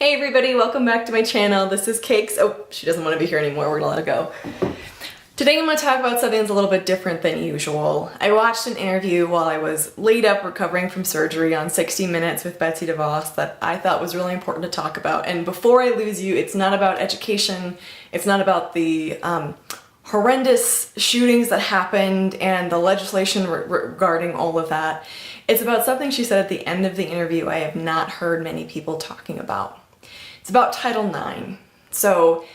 Hey everybody, welcome back to my channel. This is Cakes. Oh, she doesn't want to be here anymore. We're gonna let it go. Today I'm going to talk about something that's a little bit different than usual. I watched an interview while I was laid up recovering from surgery on 60 Minutes with Betsy DeVoss that I thought was really important to talk about. And before I lose you, it's not about education. It's not about the horrendous shootings that happened and the legislation regarding all of that. It's about something she said at the end of the interview I have not heard many people talking about. It's about Title IX. So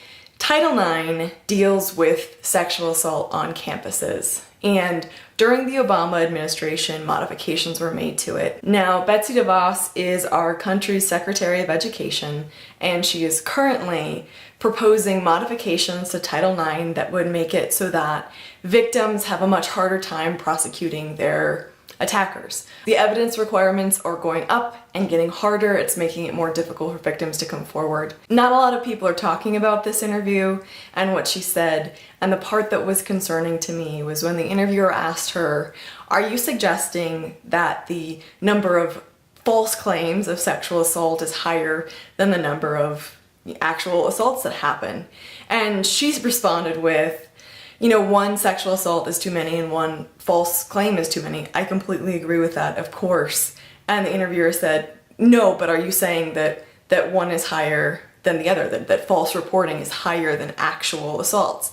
Title IX deals with sexual assault on campuses, and during the Obama administration, modifications were made to it. Now, Betsy DeVoss is our country's Secretary of Education, and she is currently proposing modifications to Title IX that would make it so that victims have a much harder time prosecuting their attackers. The evidence requirements are going up and getting harder. It's making it more difficult for victims to come forward. Not a lot of people are talking about this interview and what she said, and the part that was concerning to me was when the interviewer asked her, "Are you suggesting that the number of false claims of sexual assault is higher than the number of actual assaults that happen?" And she's responded with, you know, one sexual assault is too many and one false claim is too many. I completely agree with that, of course. And the interviewer said, no, but are you saying that one is higher than the other, that false reporting is higher than actual assaults?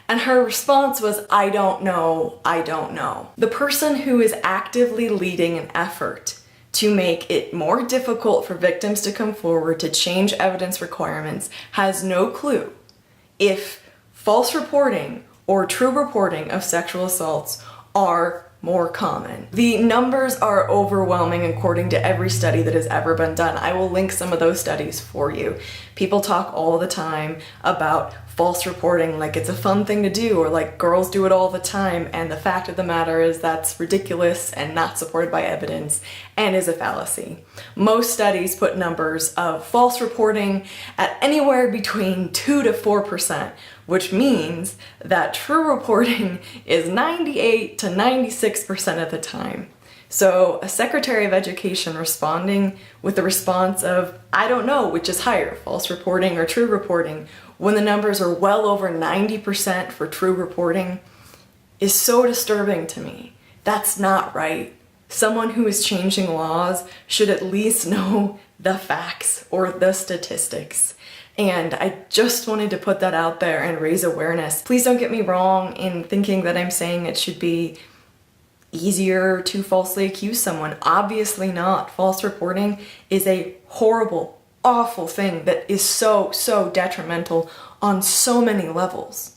And her response was, I don't know, I don't know. The person who is actively leading an effort to make it more difficult for victims to come forward, to change evidence requirements, has no clue if false reporting or true reporting of sexual assaults are more common. The numbers are overwhelming according to every study that has ever been done. I will link some of those studies for you. People talk all the time about false reporting like it's a fun thing to do, or like girls do it all the time, and the fact of the matter is that's ridiculous and not supported by evidence and is a fallacy. Most studies put numbers of false reporting at anywhere between 2 to 4%, which means that true reporting is 98 to 96% of the time. So a Secretary of Education responding with the response of, I don't know which is higher, false reporting or true reporting, when the numbers are well over 90% for true reporting, is so disturbing to me. That's not right. Someone who is changing laws should at least know the facts or the statistics. And I just wanted to put that out there and raise awareness. Please don't get me wrong in thinking that I'm saying it should be easier to falsely accuse someone. Obviously not. False reporting is a horrible, awful thing that is so detrimental on so many levels.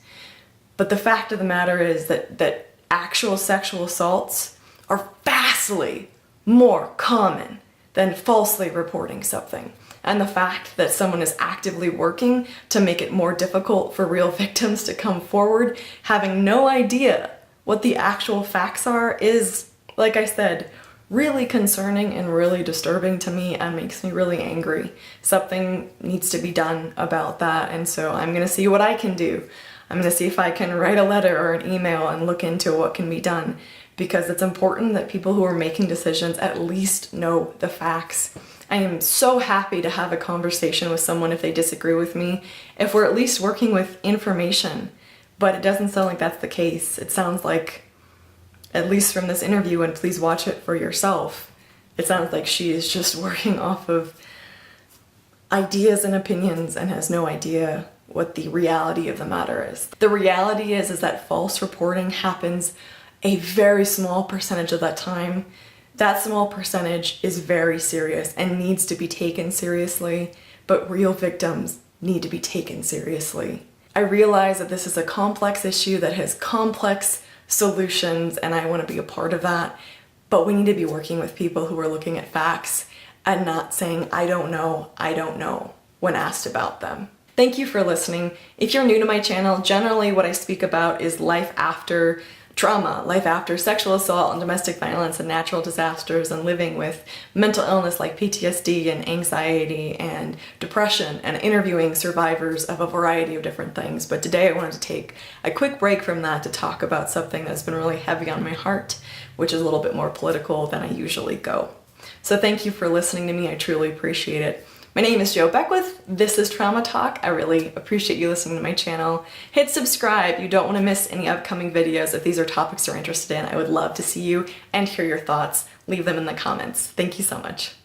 But the fact of the matter is that actual sexual assaults are vastly more common than falsely reporting something. And the fact that someone is actively working to make it more difficult for real victims to come forward, having no idea what the actual facts are, is, like I said, really concerning and really disturbing to me and makes me really angry. Something needs to be done about that, and so I'm gonna see what I can do. I'm gonna see if I can write a letter or an email and look into what can be done, because it's important that people who are making decisions at least know the facts. I am so happy to have a conversation with someone if they disagree with me, if we're at least working with information, but it doesn't sound like that's the case. It sounds like, at least from this interview, and please watch it for yourself, it sounds like she is just working off of ideas and opinions and has no idea what the reality of the matter is. The reality is that false reporting happens a very small percentage of that time. That small percentage is very serious and needs to be taken seriously, but real victims need to be taken seriously. I realize that this is a complex issue that has complex solutions, and I want to be a part of that, but we need to be working with people who are looking at facts and not saying, I don't know, when asked about them. Thank you for listening. If you're new to my channel, generally what I speak about is life after trauma, life after sexual assault and domestic violence and natural disasters, and living with mental illness like PTSD and anxiety and depression, and interviewing survivors of a variety of different things. But today I wanted to take a quick break from that to talk about something that's been really heavy on my heart, which is a little bit more political than I usually go. So thank you for listening to me. I truly appreciate it. My name is Jo Beckwith. This is Trauma Talk. I really appreciate you listening to my channel. Hit subscribe. You don't want to miss any upcoming videos. If these are topics you're interested in, I would love to see you and hear your thoughts. Leave them in the comments. Thank you so much.